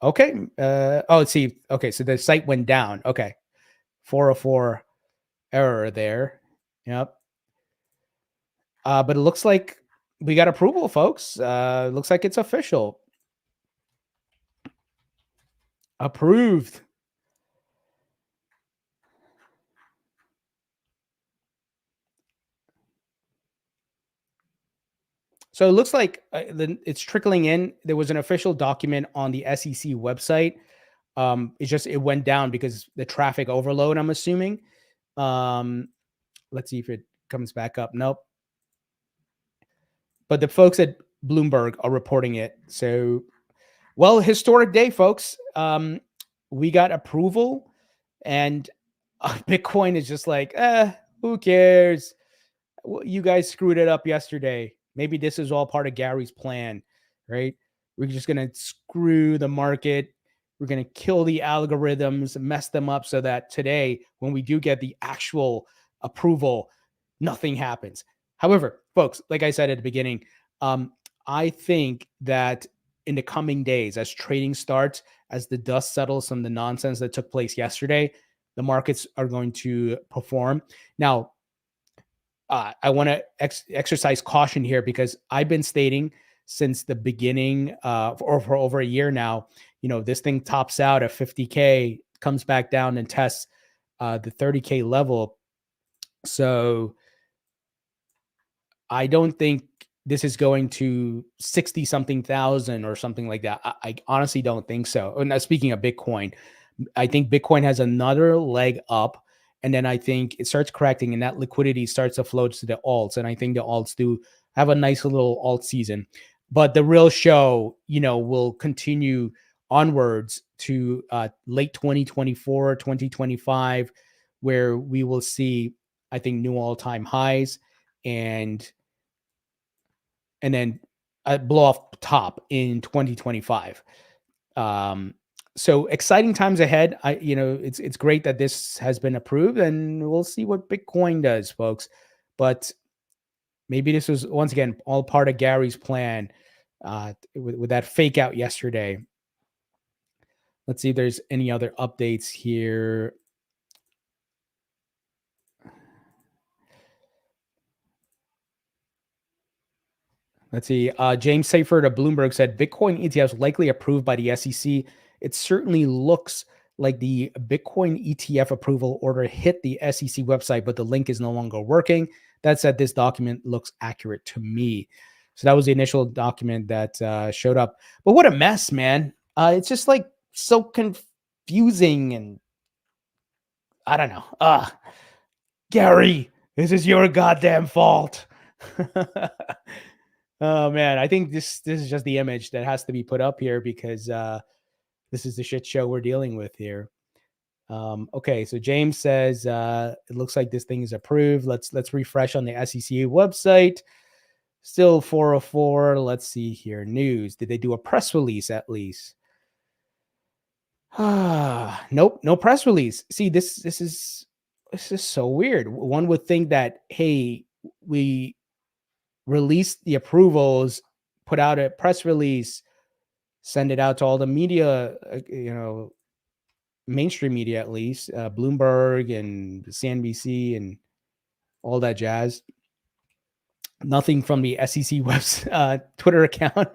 Let's see. Okay, so the site went down. Okay. 404 error there. Yep. But it looks like we got approval, folks. Looks like it's official. Approved. So it looks like it's trickling in. There was an official document on the SEC website. It went down because the traffic overload, I'm assuming. Let's see if it comes back up. Nope. But the folks at Bloomberg are reporting it. So, well, historic day, folks. We got approval, and Bitcoin is just like, who cares? You guys screwed it up yesterday. Maybe this is all part of Gary's plan, right? We're just going to screw the market. We're going to kill the algorithms, mess them up so that today, when we do get the actual approval, nothing happens. However, folks, like I said at the beginning, I think that in the coming days, as trading starts, as the dust settles from the nonsense that took place yesterday, the markets are going to perform. Now, I want to exercise caution here because I've been stating since the beginning or for over a year now, this thing tops out at 50K, comes back down and tests the 30K level. So I don't think this is going to 60 something thousand or something like that. I honestly don't think so. And now, speaking of Bitcoin, I think Bitcoin has another leg up. And then I think it starts correcting and that liquidity starts to flow to the alts. And I think the alts do have a nice little alt season. But the real show, will continue onwards to late 2024, 2025, where we will see, I think, new all-time highs and then blow off top in 2025. So exciting times ahead. It's great that this has been approved, and we'll see what Bitcoin does, folks. But maybe this was, once again, all part of Gary's plan with that fake out yesterday. Let's see if there's any other updates here. Let's see. James Seyfert of Bloomberg said Bitcoin ETFs likely approved by the SEC. It certainly looks like the Bitcoin ETF approval order hit the SEC website, but the link is no longer working. That said, this document looks accurate to me. So that was the initial document that showed up. But what a mess, man. It's just like so confusing, and I don't know. Gary, this is your goddamn fault. Oh man, I think this is just the image that has to be put up here because This is the shit show we're dealing with here. Okay, so James says it looks like this thing is approved. Let's refresh on the SEC website. Still 404. Let's see here. News. Did they do a press release at least? Nope, no press release. See, this is so weird. One would think that, hey, we released the approvals, put out a press release, send it out to all the media, mainstream media at least, Bloomberg and CNBC and all that jazz. Nothing from the SEC Twitter account.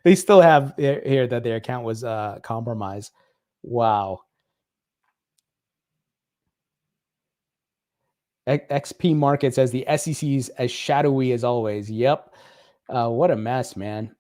They still have here that their account was compromised. Wow. XP Market says the SEC is as shadowy as always. Yep. What a mess, man.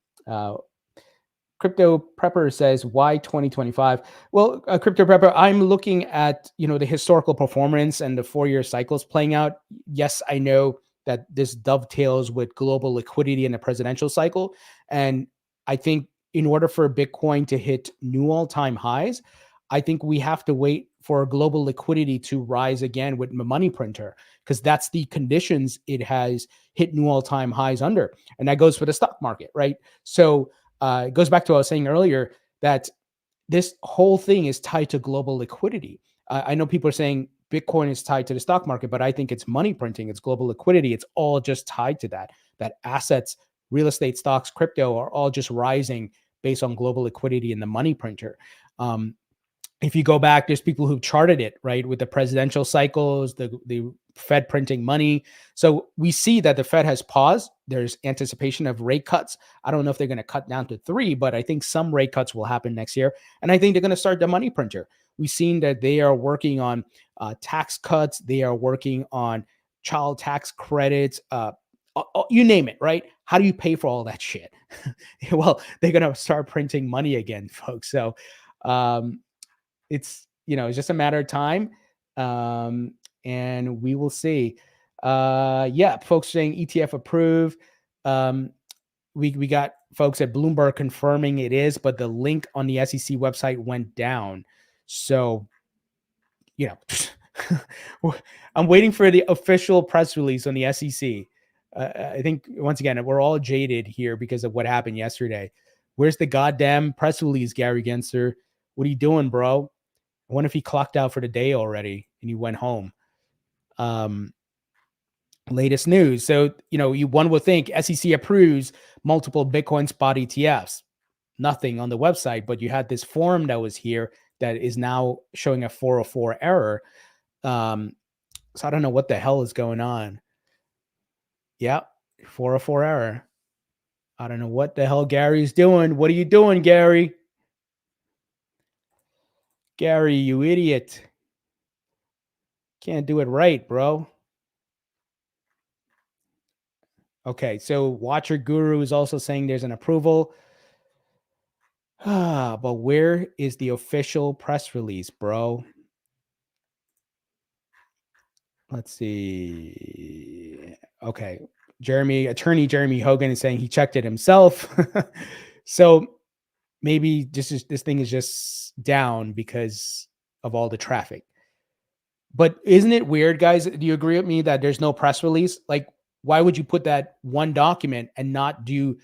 Crypto Prepper says, why 2025? Well, Crypto Prepper, I'm looking at, the historical performance and the 4-year cycles playing out. Yes, I know that this dovetails with global liquidity in the presidential cycle. And I think in order for Bitcoin to hit new all-time highs, I think we have to wait for global liquidity to rise again with the money printer, because that's the conditions it has hit new all-time highs under. And that goes for the stock market, right? So it goes back to what I was saying earlier, that this whole thing is tied to global liquidity. I know people are saying Bitcoin is tied to the stock market, but I think it's money printing, it's global liquidity. It's all just tied to that assets, real estate, stocks, crypto are all just rising based on global liquidity in the money printer. If you go back, there's people who've charted it, right, with the presidential cycles, the Fed printing money. So we see that the Fed has paused. There's anticipation of rate cuts. I don't know if they're going to cut down to 3, but I think some rate cuts will happen next year. And I think they're going to start the money printer. We've seen that they are working on tax cuts. They are working on child tax credits, you name it, right? How do you pay for all that shit? Well, they're going to start printing money again, folks. So, it's it's just a matter of time, and we will see. Yeah, folks saying ETF approved. We got folks at Bloomberg confirming it is, but the link on the SEC website went down. So, I'm waiting for the official press release on the SEC. I think once again we're all jaded here because of what happened yesterday. Where's the goddamn press release, Gary Gensler? What are you doing, bro? I wonder if he clocked out for the day already and he went home. Latest news. So, one would think SEC approves multiple Bitcoin spot ETFs. Nothing on the website, but you had this form that was here that is now showing a 404 error. So I don't know what the hell is going on. Yeah, 404 error. I don't know what the hell Gary's doing. What are you doing, Gary? Gary, you idiot. Can't do it right, bro. Okay, so Watcher Guru is also saying there's an approval. But where is the official press release, bro? Let's see. Okay. Attorney Jeremy Hogan is saying he checked it himself. So maybe this thing is just down because of all the traffic. But isn't it weird, guys? Do you agree with me that there's no press release? Like, why would you put that one document and not do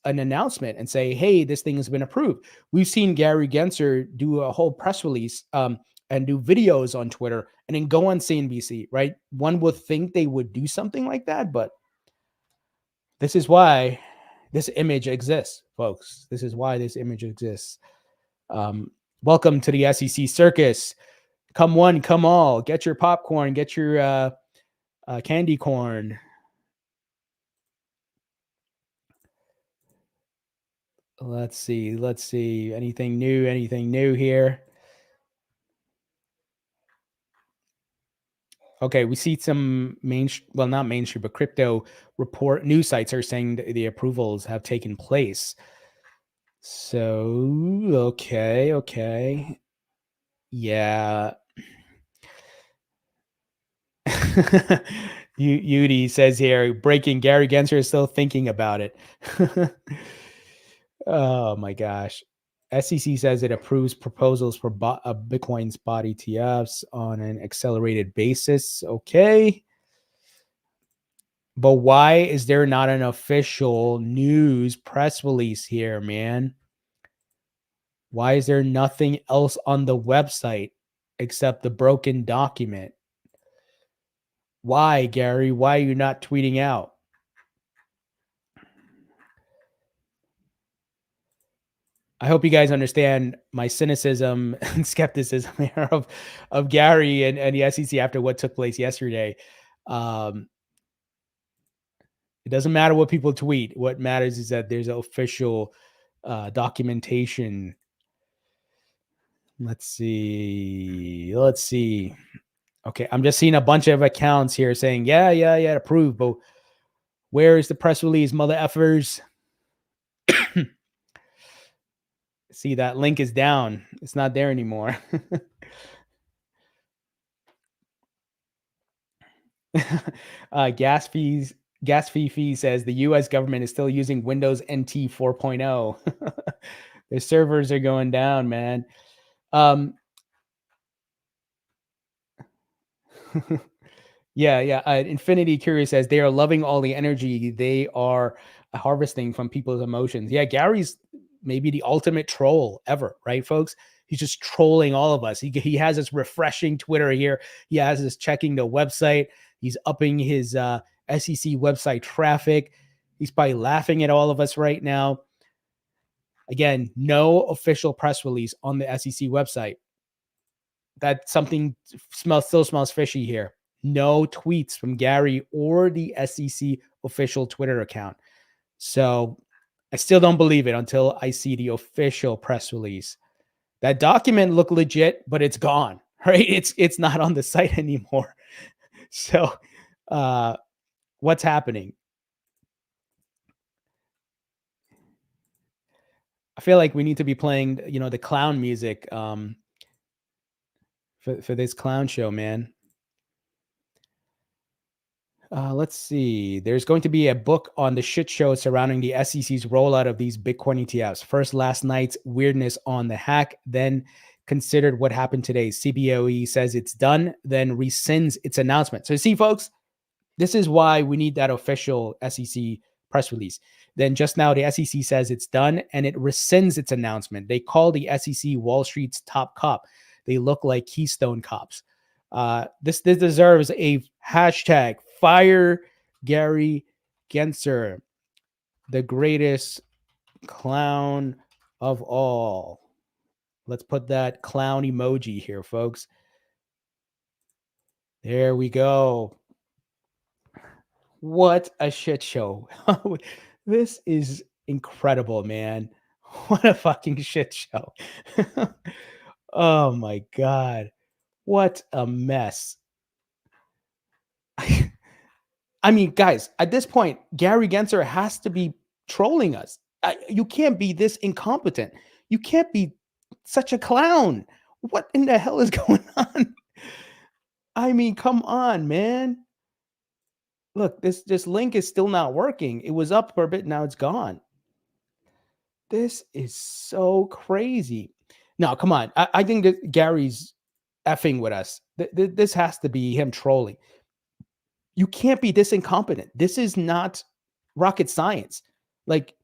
an announcement and say, hey, this thing has been approved? We've seen Gary Gensler do a whole press release and do videos on Twitter and then go on CNBC, right? One would think they would do something like that, but this is why this image exists, folks. This is why this image exists. Welcome to the SEC circus. Come one, come all. Get your popcorn. Get your candy corn. Let's see. Anything new here? Okay, we see some not mainstream, but crypto report news sites are saying that the approvals have taken place. So, okay. Yeah. Yudi says here, breaking, Gary Gensler is still thinking about it. Oh my gosh. SEC says it approves proposals for Bitcoin spot ETFs on an accelerated basis. Okay. But why is there not an official news press release here, man? Why is there nothing else on the website except the broken document? Why, Gary? Why are you not tweeting out? I hope you guys understand my cynicism and skepticism here of Gary and the SEC after what took place yesterday. Um, it doesn't matter what people tweet. What matters is that there's official documentation. Let's see. Okay, I'm just seeing a bunch of accounts here saying, yeah, approved. But where is the press release, mother effers? See, that link is down. It's not there anymore. Gas fee says the U.S. government is still using Windows NT 4.0. Their servers are going down, man. Yeah. Infinity Curious says they are loving all the energy they are harvesting from people's emotions. Yeah, Gary's maybe the ultimate troll ever, right, folks? He's just trolling all of us. He has us refreshing Twitter here. He has us checking the website. He's upping his SEC website traffic. He's probably laughing at all of us right now. Again, no official press release on the SEC website. That something still smells fishy here. No tweets from Gary or the SEC official Twitter account. So I still don't believe it until I see the official press release. That document looked legit, but it's gone, right? It's not on the site anymore. So what's happening? I feel like we need to be playing, the clown music for this clown show, man. Let's see. There's going to be a book on the shit show surrounding the SEC's rollout of these Bitcoin ETFs. First, last night's weirdness on the hack, then considered what happened today. CBOE says it's done, then rescinds its announcement. So, see, folks, this is why we need that official SEC press release. Then just now, the SEC says it's done, and it rescinds its announcement. They call the SEC Wall Street's top cop. They look like Keystone cops. This deserves a hashtag fire Gary Gensler, the greatest clown of all. Let's put that clown emoji here, folks. There we go. What a shit show. This is incredible, man. What a fucking shit show. Oh my God. What a mess. I mean, guys, at this point, Gary Gensler has to be trolling us. You can't be this incompetent. You can't be such a clown. What in the hell is going on? I mean, come on, man. Look, this link is still not working. It was up for a bit, now it's gone. This is so crazy. No, come on. I think that Gary's effing with us. This has to be him trolling. You can't be this incompetent. This is not rocket science. Like,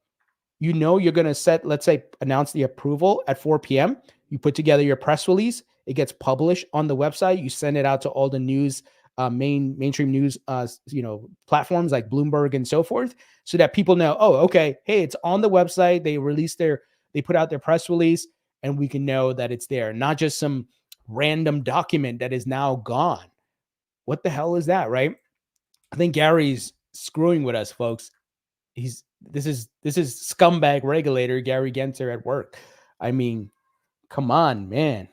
you're going to let's say, announce the approval at 4 p.m. You put together your press release. It gets published on the website. You send it out to all the news, mainstream news, platforms like Bloomberg and so forth, so that people know, oh, okay, hey, it's on the website. They put out their press release, and we can know that it's there, not just some random document that is now gone. What the hell is that, right? I think Gary's screwing with us, folks. This is scumbag regulator Gary Gensler at work. I mean, come on, man.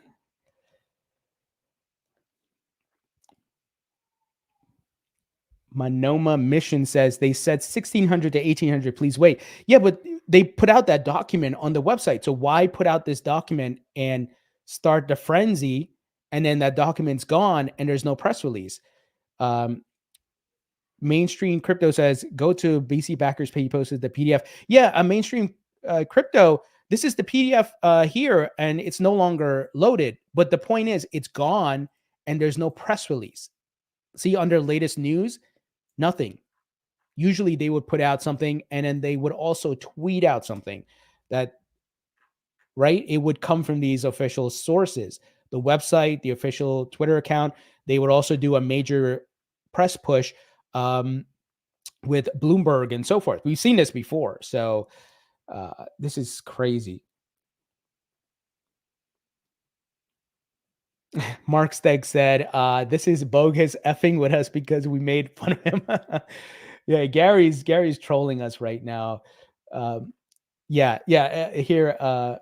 Monoma Mission says they said 1600 to 1800. Please wait. Yeah, but they put out that document on the website. So why put out this document and start the frenzy, and then that document's gone and there's no press release? Mainstream Crypto says, go to BC Backers page, posted the PDF. Yeah, a Mainstream Crypto, this is the PDF here, and it's no longer loaded. But the point is, it's gone, and there's no press release. See, under latest news, nothing. Usually they would put out something, and then they would also tweet out something that, right? It would come from these official sources, the website, the official Twitter account. They would also do a major press push with Bloomberg and so forth. We've seen this before. So this is crazy. Mark Stegg said, this is bogus effing with us because we made fun of him. Yeah, Gary's trolling us right now. Here,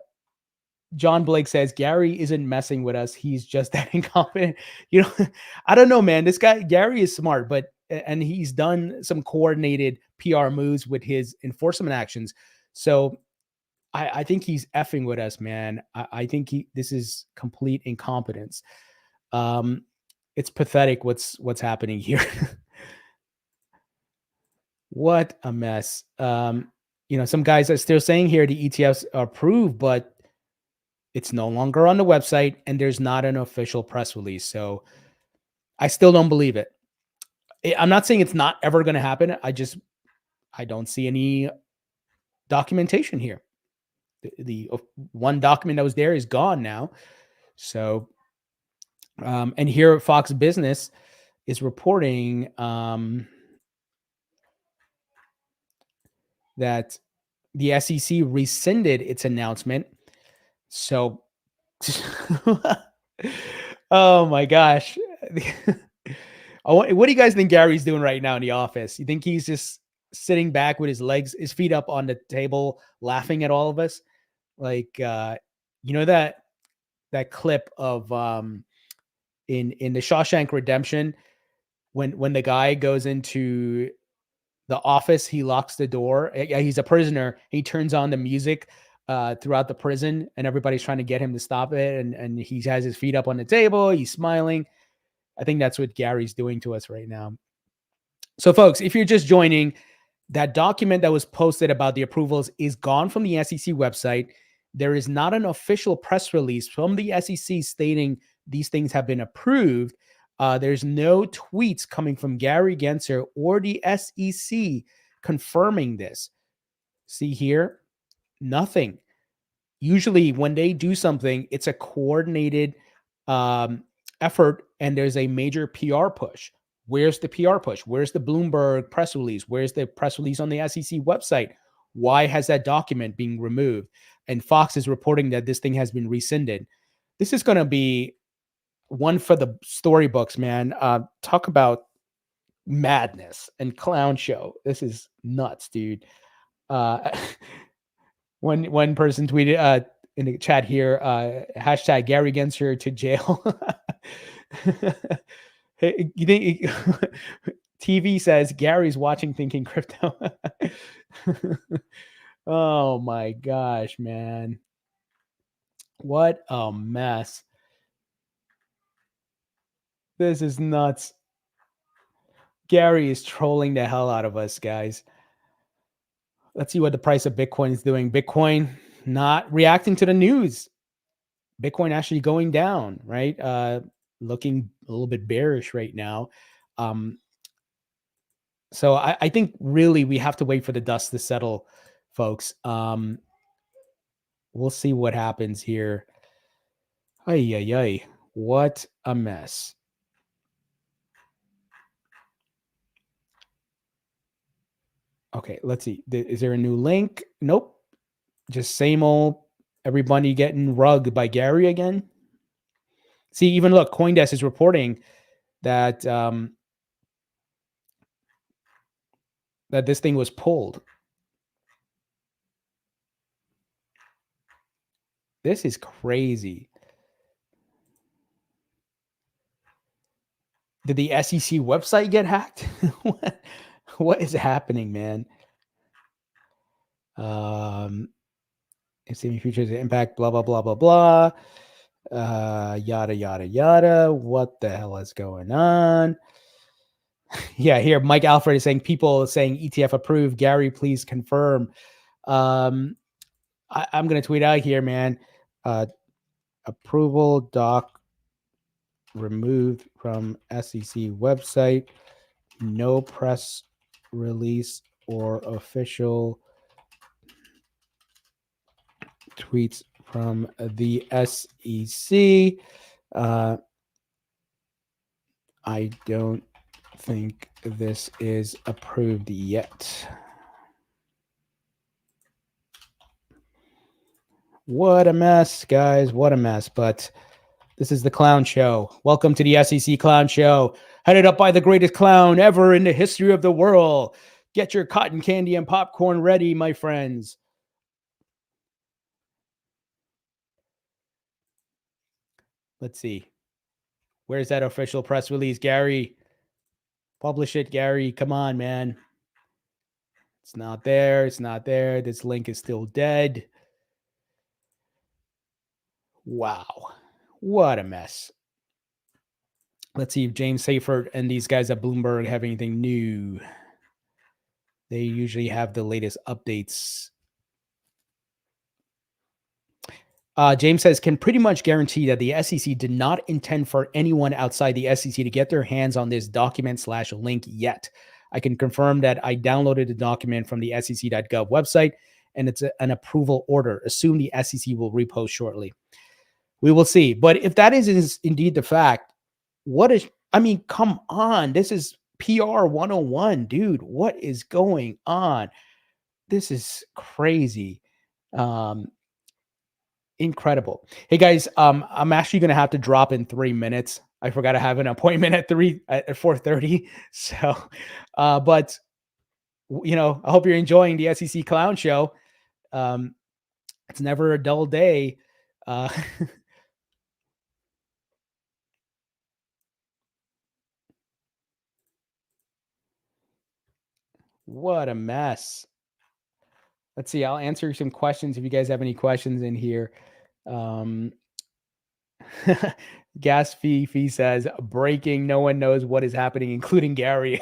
John Blake says, Gary isn't messing with us. He's just that incompetent. I don't know, man. This guy, Gary, is smart, and he's done some coordinated PR moves with his enforcement actions. So I think he's effing with us, man. I think this is complete incompetence. It's pathetic what's happening here. What a mess. Some guys are still saying here the ETFs are approved, but it's no longer on the website, and there's not an official press release. So I still don't believe it. I'm not saying it's not ever going to happen. I don't see any documentation here. The one document that was there is gone now. So, and here Fox Business is reporting that the SEC rescinded its announcement. So, oh my gosh. What do you guys think Gary's doing right now in the office? You think he's just sitting back with his feet up on the table, laughing at all of us? Like, that clip of in the Shawshank Redemption, when the guy goes into the office, he locks the door. He's a prisoner. He turns on the music throughout the prison, and everybody's trying to get him to stop it. And he has his feet up on the table. He's smiling. I think that's what Gary's doing to us right now. So, folks, if you're just joining, that document that was posted about the approvals is gone from the SEC website. There is not an official press release from the SEC stating these things have been approved. There's no tweets coming from Gary Gensler or the SEC confirming this. See here, nothing. Usually when they do something, it's a coordinated effort, and there's a major PR push. Where's the PR push? Where's the Bloomberg press release? Where's the press release on the SEC website? Why has that document been removed? And Fox is reporting that this thing has been rescinded. This is going to be one for the storybooks, man. Talk about madness and clown show. This is nuts, dude. One person tweeted in the chat here, hashtag Gary Gensler to jail. Hey, you think TV says Gary's watching Thinking Crypto? Oh my gosh, man. What a mess. This is nuts. Gary is trolling the hell out of us, guys. Let's see what the price of Bitcoin is doing. Bitcoin not reacting to the news. Bitcoin actually going down, right? Looking a little bit bearish right now. So I think really we have to wait for the dust to settle, folks. We'll see what happens here. Ay. What a mess. Okay, let's see. Is there a new link? Nope. Just same old, everybody getting rugged by Gary again. See, even look, CoinDesk is reporting that that this thing was pulled. This is crazy. Did the SEC website get hacked? What is happening, man? Assuming futures impact, blah, blah, blah, blah, blah. Yada. What the hell is going on? Yeah, here, Mike Alfred is saying, people saying ETF approved. Gary, please confirm. I'm going to tweet out here, man. Approval doc removed from SEC website. No press release or official tweets from the SEC. I don't think this is approved yet. What a mess, guys. What a mess. But this is the clown show. Welcome to the SEC Clown Show, headed up by the greatest clown ever in the history of the world. Get your cotton candy and popcorn ready, my friends. Let's see. Where's that official press release, Gary? Publish it, Gary. Come on, man. It's not there. It's not there. This link is still dead. Wow. What a mess. Let's see if James Seyfert and these guys at Bloomberg have anything new. They usually have the latest updates. James says, can pretty much guarantee that the SEC did not intend for anyone outside the SEC to get their hands on this document/link yet. I can confirm that I downloaded the document from the sec.gov website, and it's an approval order. Assume the SEC will repost shortly. We will see. But if that is indeed the fact, come on. This is PR 101, dude. What is going on? This is crazy. Incredible. Hey guys, I'm actually going to have to drop in 3 minutes. I forgot I have an appointment at 4:30. So, but I hope you're enjoying the SEC Clown Show. It's never a dull day. What a mess. Let's see. I'll answer some questions if you guys have any questions in here. Gas fee says, breaking. No one knows what is happening, including Gary.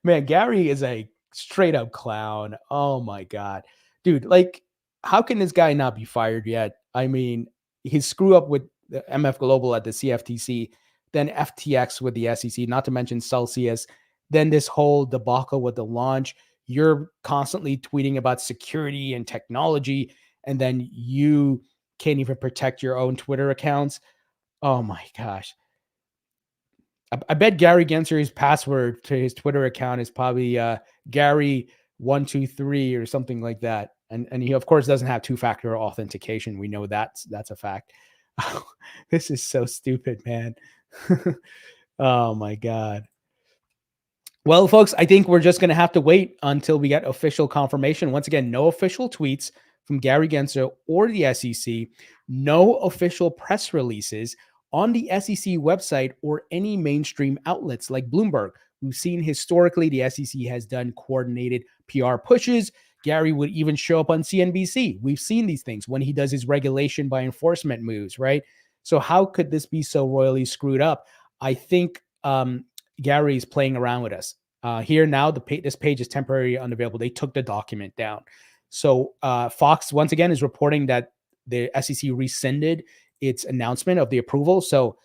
Man, Gary is a straight up clown. Oh my God. Dude, like, how can this guy not be fired yet? I mean, his screw up with the MF Global at the CFTC, then FTX with the SEC, not to mention Celsius, then this whole debacle with the launch. You're constantly tweeting about security and technology, and then you can't even protect your own Twitter accounts. Oh my gosh. I bet Gary Gensler's password to his Twitter account is probably Gary123 or something like that. And he, of course, doesn't have two-factor authentication. We know that's a fact. This is so stupid, man. Oh my God. Well, folks, I think we're just going to have to wait until we get official confirmation. Once again, no official tweets from Gary Gensler or the SEC, no official press releases on the SEC website or any mainstream outlets like Bloomberg. We've seen historically the SEC has done coordinated PR pushes. Gary would even show up on CNBC. We've seen these things when he does his regulation by enforcement moves, right? So how could this be so royally screwed up? I think Gary is playing around with us. Here now, this page is temporarily unavailable. They took the document down. So Fox, once again, is reporting that the SEC rescinded its announcement of the approval. So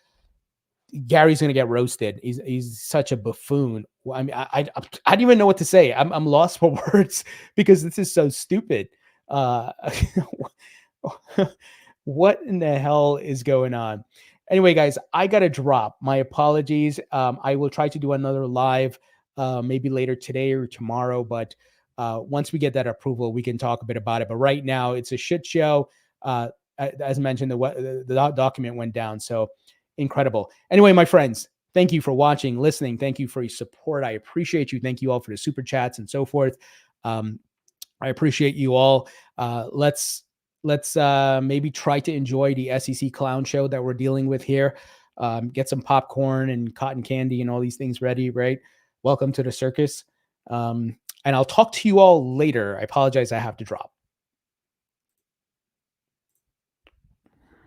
Gary's going to get roasted. He's such a buffoon. I mean, I don't even know what to say. I'm lost for words because this is so stupid. What in the hell is going on? Anyway, guys, I got to drop. My apologies. I will try to do another live maybe later today or tomorrow. But once we get that approval, we can talk a bit about it. But right now, it's a shit show. As mentioned, the document went down. So incredible. Anyway, my friends, thank you for watching, listening. Thank you for your support. I appreciate you. Thank you all for the super chats and so forth. I appreciate you all. Let's maybe try to enjoy the SEC Clown Show that we're dealing with here. Get some popcorn and cotton candy and all these things ready, right? Welcome to the circus. And I'll talk to you all later. I apologize. I have to drop.